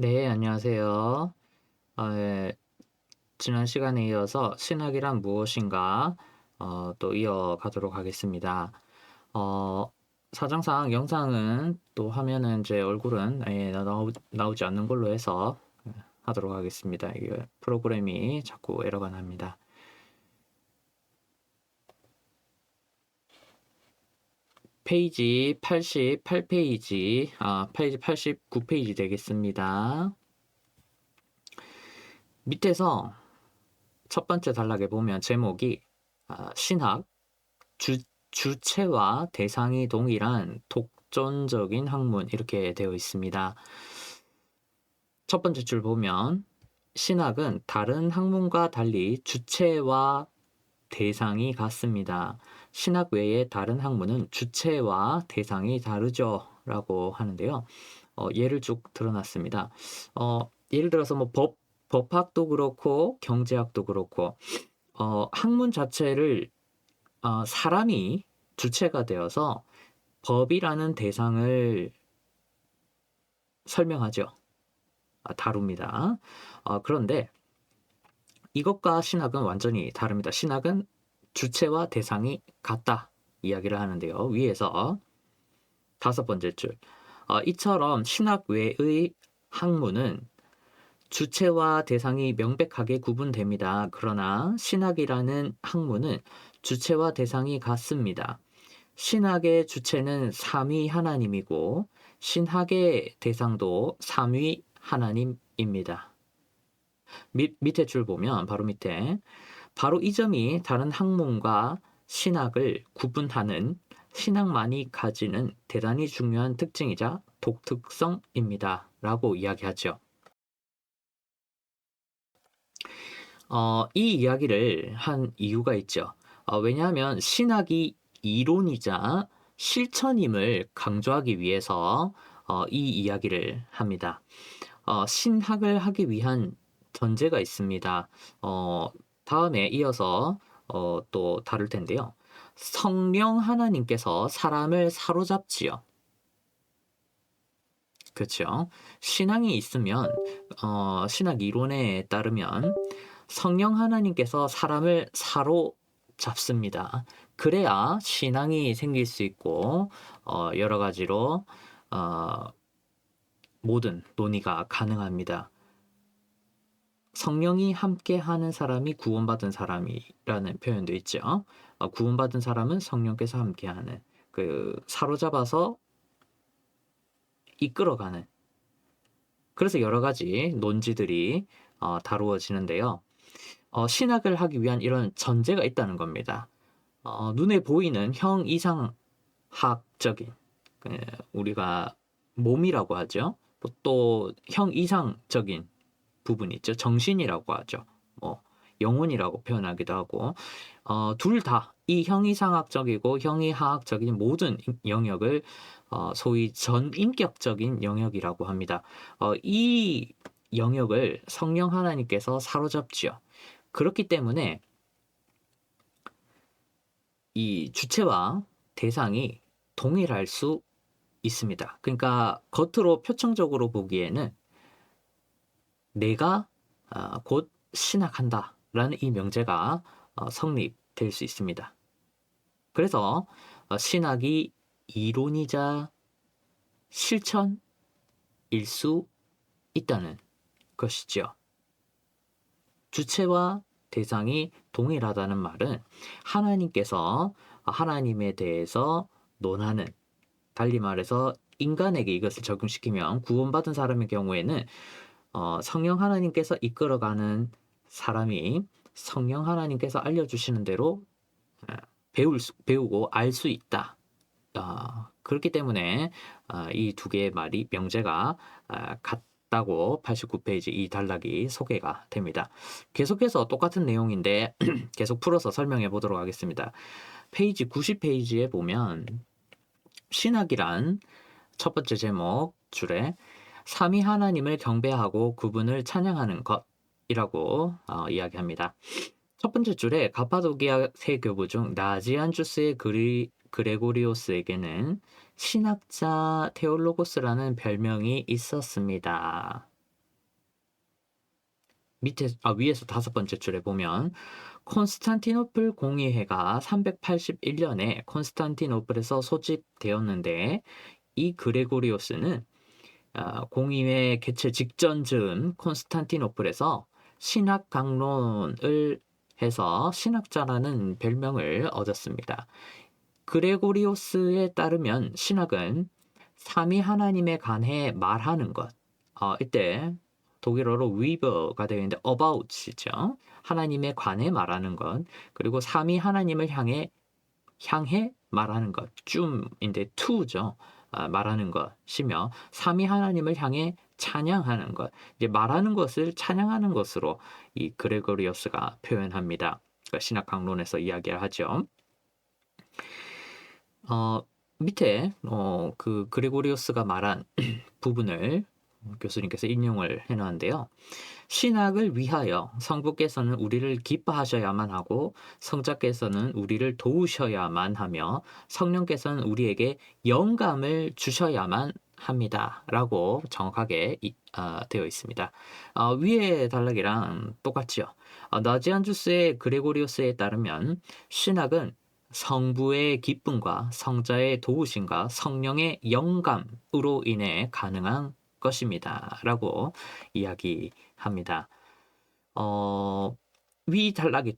네, 안녕하세요. 예, 지난 시간에 이어서 신학이란 무엇인가 또 이어가도록 하겠습니다. 어, 사정상 영상은 또 화면은 제 얼굴은 나오지 않는 걸로 해서 하도록 하겠습니다. 이게 프로그램이 자꾸 에러가 납니다. 페이지 88페이지, 페이지 89페이지 되겠습니다. 밑에서 첫 번째 단락에 보면 제목이 신학, 주체와 대상이 동일한 독존적인 학문 이렇게 되어 있습니다. 첫 번째 줄 보면 신학은 다른 학문과 달리 주체와 대상이 같습니다. 신학 외에 다른 학문은 주체와 대상이 다르죠 라고 하는데요. 예를 쭉 드러났습니다. 예를 들어서 뭐 법학도 그렇고 경제학도 그렇고 학문 자체를 사람이 주체가 되어서 법이라는 대상을 설명하죠. 다룹니다. 그런데 이것과 신학은 완전히 다릅니다. 신학은 주체와 대상이 같다 이야기를 하는데요. 위에서 다섯 번째 줄. 이처럼 신학 외의 학문은 주체와 대상이 명백하게 구분됩니다. 그러나 신학이라는 학문은 주체와 대상이 같습니다. 신학의 주체는 삼위 하나님이고 신학의 대상도 삼위 하나님입니다. 밑에 줄 보면 바로 밑에 바로 이 점이 다른 학문과 신학을 구분하는 신학만이 가지는 대단히 중요한 특징이자 독특성입니다. 라고 이야기하죠. 이 이야기를 한 이유가 있죠. 왜냐하면 신학이 이론이자 실천임을 강조하기 위해서 이 이야기를 합니다. 신학을 하기 위한 전제가 있습니다. 다음에 이어서 또 다룰 텐데요. 성령 하나님께서 사람을 사로잡지요. 그렇죠. 신앙이 있으면 신학 이론에 따르면 성령 하나님께서 사람을 사로잡습니다. 그래야 신앙이 생길 수 있고 여러 가지로 모든 논의가 가능합니다. 성령이 함께하는 사람이 구원받은 사람이라는 표현도 있죠. 구원받은 사람은 성령께서 함께하는 사로잡아서 이끌어가는. 그래서 여러 가지 논지들이 다루어지는데요. 신학을 하기 위한 이런 전제가 있다는 겁니다. 눈에 보이는 형이상학적인 우리가 몸이라고 하죠. 또 형이상적인 부분이 있죠. 정신이라고 하죠. 뭐 영혼이라고 표현하기도 하고 둘 다 이 형이상학적이고 형이하학적인 모든 영역을 소위 전인격적인 영역이라고 합니다. 이 영역을 성령 하나님께서 사로잡지요. 그렇기 때문에 이 주체와 대상이 동일할 수 있습니다. 그러니까 겉으로 표층적으로 보기에는 내가 곧 신학한다라는 이 명제가 성립될 수 있습니다. 그래서 신학이 이론이자 실천일 수 있다는 것이죠. 주체와 대상이 동일하다는 말은 하나님께서 하나님에 대해서 논하는, 달리 말해서 인간에게 이것을 적용시키면 구원받은 사람의 경우에는 성령 하나님께서 이끌어가는 사람이 성령 하나님께서 알려주시는 대로 배우고 알 수 있다. 그렇기 때문에 이 두 개의 말이 명제가 같다고 89페이지 이 단락이 소개가 됩니다. 계속해서 똑같은 내용인데 계속 풀어서 설명해 보도록 하겠습니다. 페이지 90페이지에 보면 신학이란 첫 번째 제목 줄에 삼위 하나님을 경배하고 그분을 찬양하는 것이라고 이야기합니다. 첫 번째 줄에 가파도기아 세 교부 중 나지안주스의 그레고리오스에게는 신학자 테올로고스라는 별명이 있었습니다. 위에서 5번째 줄에 보면 콘스탄티노플 공의회가 381년에 콘스탄티노플에서 소집되었는데 이 그레고리오스는 공의회 개최 직전 즈음 콘스탄티노플에서 신학 강론을 해서 신학자라는 별명을 얻었습니다. 그레고리오스에 따르면 신학은 삼위 하나님에 관해 말하는 것. 이때 독일어로 위버가 되어 있는데 about이죠. 하나님에 관해 말하는 것. 그리고 삼위 하나님을 향해 말하는 것. 줌인데 to죠. 말하는 것이며 삼위 하나님을 향해 찬양하는 것. 이제 말하는 것을 찬양하는 것으로 이 그레고리오스가 표현합니다. 그러니까 신학 강론에서 이야기를 하죠. 밑에 그 그레고리오스가 말한 부분을 교수님께서 인용을 해놓았는데요. 신학을 위하여 성부께서는 우리를 기뻐하셔야만 하고 성자께서는 우리를 도우셔야만 하며 성령께서는 우리에게 영감을 주셔야만 합니다. 라고 정확하게 되어 있습니다. 위의 단락이랑 똑같죠. 나지안주스의 그레고리오스에 따르면 신학은 성부의 기쁨과 성자의 도우심과 성령의 영감으로 인해 가능한 것입니다. 라고 이야기합니다. 위 단락이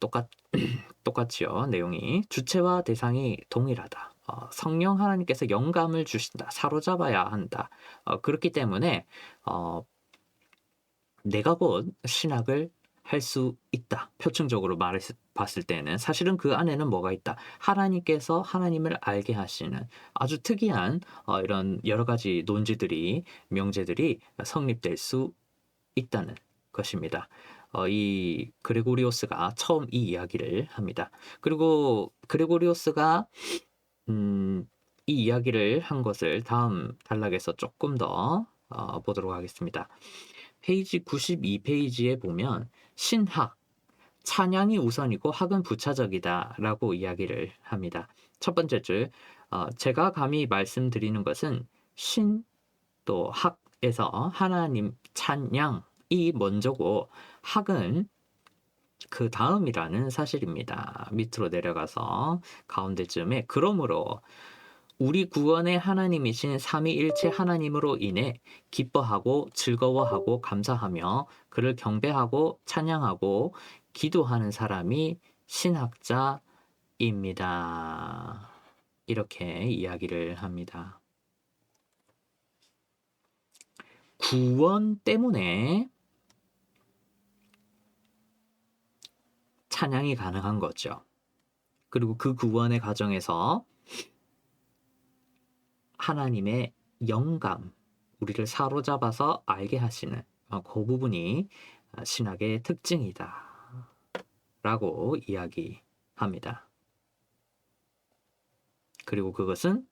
똑같지요. 내용이 주체와 대상이 동일하다. 성령 하나님께서 영감을 주신다. 사로잡아야 한다. 그렇기 때문에 내가 곧 신학을 할 수 있다. 표층적으로 봤을 때는 사실은 그 안에는 뭐가 있다. 하나님께서 하나님을 알게 하시는 아주 특이한 이런 여러 가지 명제들이 성립될 수 있다는 것입니다. 이 그레고리오스가 처음 이 이야기를 합니다. 그리고 그레고리오스가 이 이야기를 한 것을 다음 단락에서 조금 더 보도록 하겠습니다. 페이지 92페이지에 보면 신학, 찬양이 우선이고 학은 부차적이다 라고 이야기를 합니다. 첫 번째 줄, 제가 감히 말씀드리는 것은 또 학에서 하나님 찬양이 먼저고 학은 그 다음이라는 사실입니다. 밑으로 내려가서 가운데쯤에 그러므로 우리 구원의 하나님이신 삼위일체 하나님으로 인해 기뻐하고 즐거워하고 감사하며 그를 경배하고 찬양하고 기도하는 사람이 신학자입니다. 이렇게 이야기를 합니다. 구원 때문에 찬양이 가능한 거죠. 그리고 그 구원의 과정에서 하나님의 영감, 우리를 사로잡아서 알게 하시는 그 부분이 신학의 특징이다 라고 이야기합니다. 그리고 그것은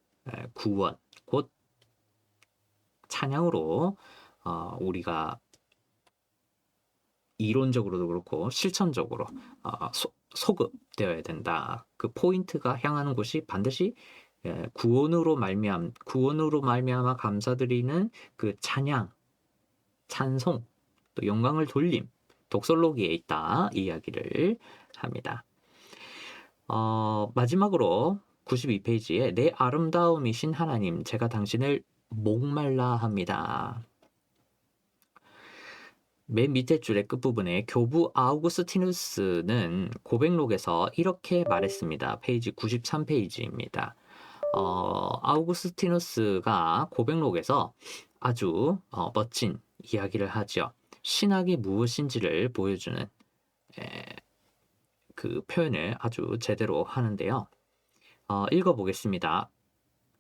구원, 곧 찬양으로 우리가 이론적으로도 그렇고 실천적으로 소급되어야 된다. 그 포인트가 향하는 곳이 반드시 구원으로 말미암아 감사드리는 그 찬양, 찬송, 또 영광을 돌림, 독설록기에 있다 이야기를 합니다. 마지막으로 92페이지에 내 아름다움이신 하나님, 제가 당신을 목말라 합니다. 맨 밑에 줄의 끝부분에 교부 아우구스티누스는 고백록에서 이렇게 말했습니다. 페이지 93페이지입니다. 아우구스티누스가 고백록에서 아주 멋진 이야기를 하죠. 신학이 무엇인지를 보여주는 그 표현을 아주 제대로 하는데요. 읽어보겠습니다.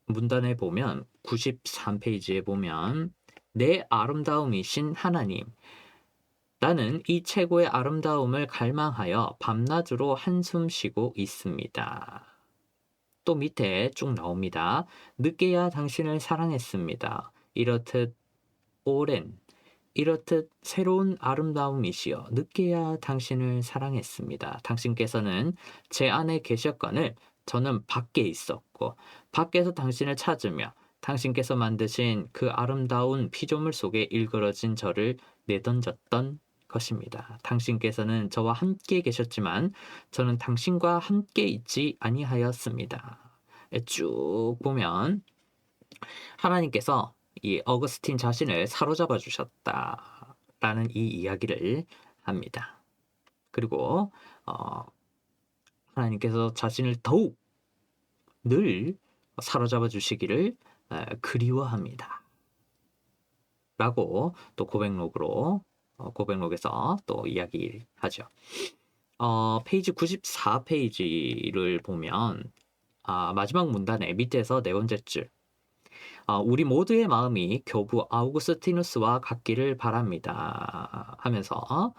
문단에 보면 93페이지에 보면 내 아름다움이신 하나님, 나는 이 최고의 아름다움을 갈망하여 밤낮으로 한숨 쉬고 있습니다. 또 밑에 쭉 나옵니다. 늦게야 당신을 사랑했습니다. 이렇듯 새로운 아름다움이시여 늦게야 당신을 사랑했습니다. 당신께서는 제 안에 계셨거늘 저는 밖에 있었고 밖에서 당신을 찾으며 당신께서 만드신 그 아름다운 피조물 속에 일그러진 저를 내던졌던 것입니다. 당신께서는 저와 함께 계셨지만 저는 당신과 함께 있지 아니하였습니다. 쭉 보면 하나님께서 이 어거스틴 자신을 사로잡아 주셨다라는 이 이야기를 합니다. 그리고 하나님께서 자신을 더욱 늘 사로잡아 주시기를 그리워합니다. 라고 또 고백록에서 또 이야기하죠. 페이지 94페이지를 보면 마지막 문단의 밑에서 네 번째 줄 우리 모두의 마음이 교부 아우구스티누스와 같기를 바랍니다 하면서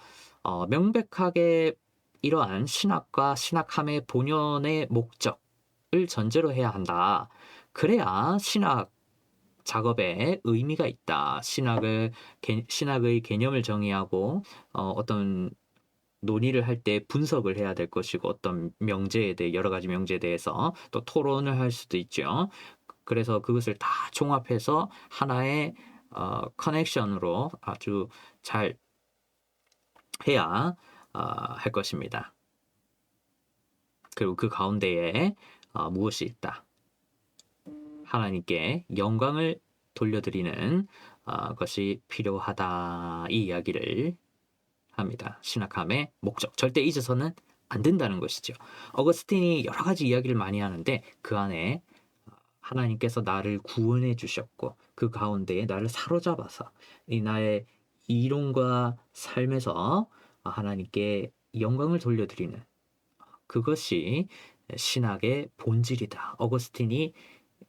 명백하게 이러한 신학과 신학함의 본연의 목적을 전제로 해야 한다. 그래야 신학 작업에 의미가 있다. 신학의 개념을 정의하고 어떤 논의를 할 때 분석을 해야 될 것이고 어떤 명제에 대해 여러 가지 명제에 대해서 또 토론을 할 수도 있죠. 그래서 그것을 다 종합해서 하나의 커넥션으로 아주 잘 해야 할 것입니다. 그리고 그 가운데에 무엇이 있다. 하나님께 영광을 돌려드리는 것이 필요하다. 이 이야기를 합니다. 신학함의 목적. 절대 잊어서는 안 된다는 것이죠. 어거스틴이 여러 가지 이야기를 많이 하는데 그 안에 하나님께서 나를 구원해 주셨고 그 가운데에 나를 사로잡아서 이 나의 이론과 삶에서 하나님께 영광을 돌려드리는 그것이 신학의 본질이다.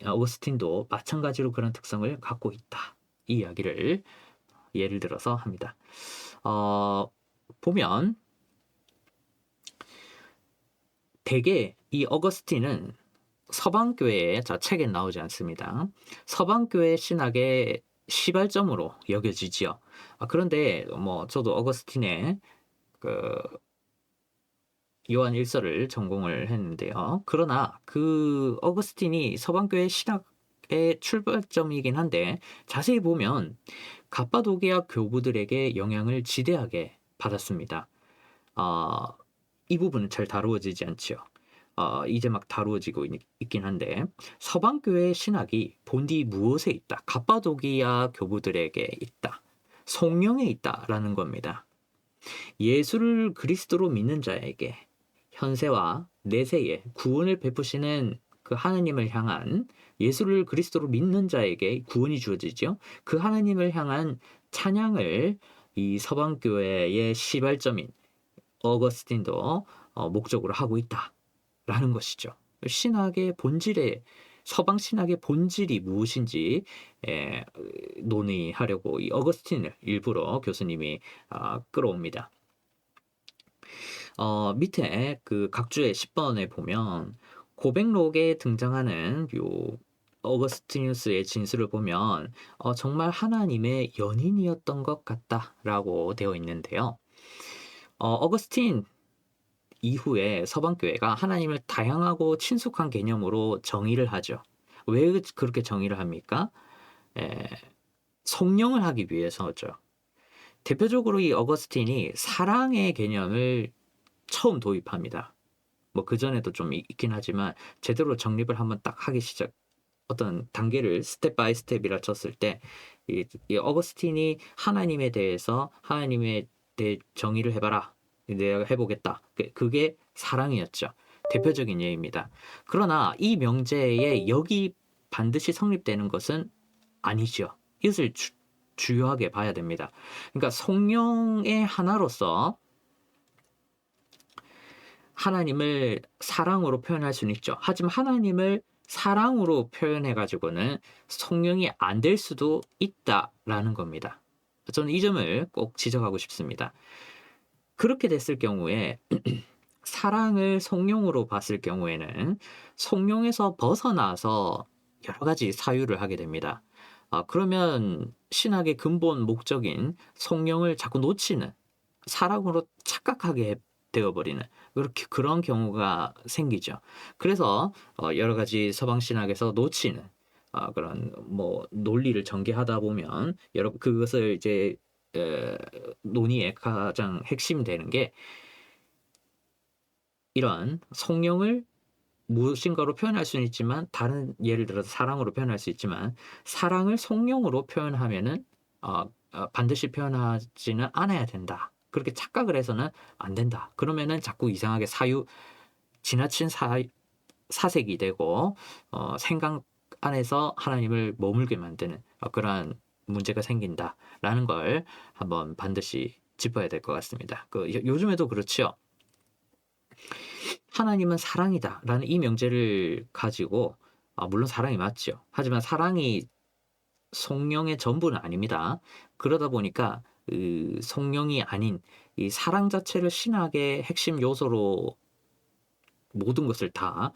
어거스틴도 마찬가지로 그런 특성을 갖고 있다. 이 이야기를 예를 들어서 합니다. 보면 대개 이 어거스틴은 서방교회의 책에 나오지 않습니다. 서방교회 신학의 시발점으로 여겨지지요. 그런데 저도 어거스틴의 그 요한 1서를 전공을 했는데요. 그러나 그 어거스틴이 서방교회 신학의 출발점이긴 한데 자세히 보면 갑바도기아 교부들에게 영향을 지대하게 받았습니다. 이 부분은 잘 다루어지지 않죠. 이제 막 다루어지고 있긴 한데 서방교회 신학이 본디 무엇에 있다? 갑바도기아 교부들에게 있다. 성령에 있다라는 겁니다. 예수를 그리스도로 믿는 자에게 현세와 내세에 구원을 베푸시는 그 하나님을 향한 예수를 그리스도로 믿는 자에게 구원이 주어지죠. 그 하나님을 향한 찬양을 이 서방교회의 시발점인 어거스틴도 목적으로 하고 있다라는 것이죠. 신학의 본질에 서방 신학의 본질이 무엇인지 논의하려고 이 어거스틴을 일부러 교수님이 끌어옵니다. 밑에 그 각주의 10번에 보면 고백록에 등장하는 요 어거스티누스의 진술을 보면 정말 하나님의 연인이었던 것 같다라고 되어 있는데요. 어거스틴 이후에 서방교회가 하나님을 다양하고 친숙한 개념으로 정의를 하죠. 왜 그렇게 정의를 합니까? 성령을 하기 위해서죠. 대표적으로 이 어거스틴이 사랑의 개념을 처음 도입합니다. 그 전에도 좀 있긴 하지만 제대로 정립을 한번 딱 하기 어떤 단계를 스텝 바이 스텝이라 쳤을 때 이 어거스틴이 하나님에 대해서 하나님에 대해 정의를 해봐라. 내가 해보겠다. 그게 사랑이었죠. 대표적인 예입니다. 그러나 이 명제에 여기 반드시 성립되는 것은 아니죠. 이것을 주요하게 봐야 됩니다. 그러니까 성령의 하나로서 하나님을 사랑으로 표현할 수는 있죠. 하지만 하나님을 사랑으로 표현해가지고는 성령이 안 될 수도 있다라는 겁니다. 저는 이 점을 꼭 지적하고 싶습니다. 그렇게 됐을 경우에 사랑을 성령으로 봤을 경우에는 성령에서 벗어나서 여러 가지 사유를 하게 됩니다. 그러면 신학의 근본 목적인 성령을 자꾸 놓치는 사랑으로 착각하게 되어버리는 그런 경우가 생기죠. 그래서 여러 가지 서방 신학에서 놓치는 그런 논리를 전개하다 보면 그것을 이제 에, 논의의 가장 핵심이 되는 게 이런 성령을 무엇인가로 표현할 수는 있지만 다른 예를 들어서 사랑으로 표현할 수 있지만 사랑을 성령으로 표현하면은 반드시 표현하지는 않아야 된다. 그렇게 착각을 해서는 안 된다. 그러면은 자꾸 이상하게 지나친 사색이 되고 생각 안에서 하나님을 머물게 만드는 그러한 문제가 생긴다라는 걸 한번 반드시 짚어야 될 것 같습니다. 요즘에도 그렇죠. 하나님은 사랑이다라는 이 명제를 가지고 물론 사랑이 맞죠. 하지만 사랑이 성령의 전부는 아닙니다. 그러다 보니까 성령이 아닌 이 사랑 자체를 신학의 핵심 요소로 모든 것을 다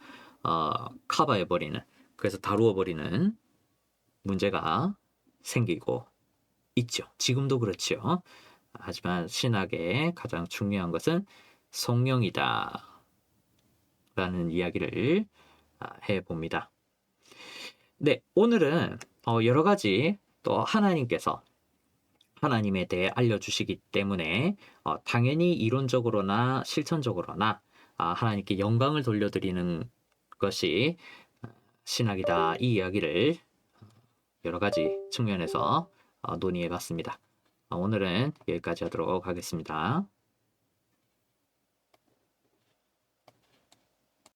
커버해버리는, 그래서 다루어버리는 문제가 생기고 있죠. 지금도 그렇죠. 하지만 신학의 가장 중요한 것은 성령이다 라는 이야기를 해봅니다. 네, 오늘은 여러 가지 또 하나님께서 하나님에 대해 알려주시기 때문에 당연히 이론적으로나 실천적으로나 하나님께 영광을 돌려드리는 것이 신학이다, 이 이야기를 여러 가지 측면에서 논의해 봤습니다. 오늘은 여기까지 하도록 하겠습니다.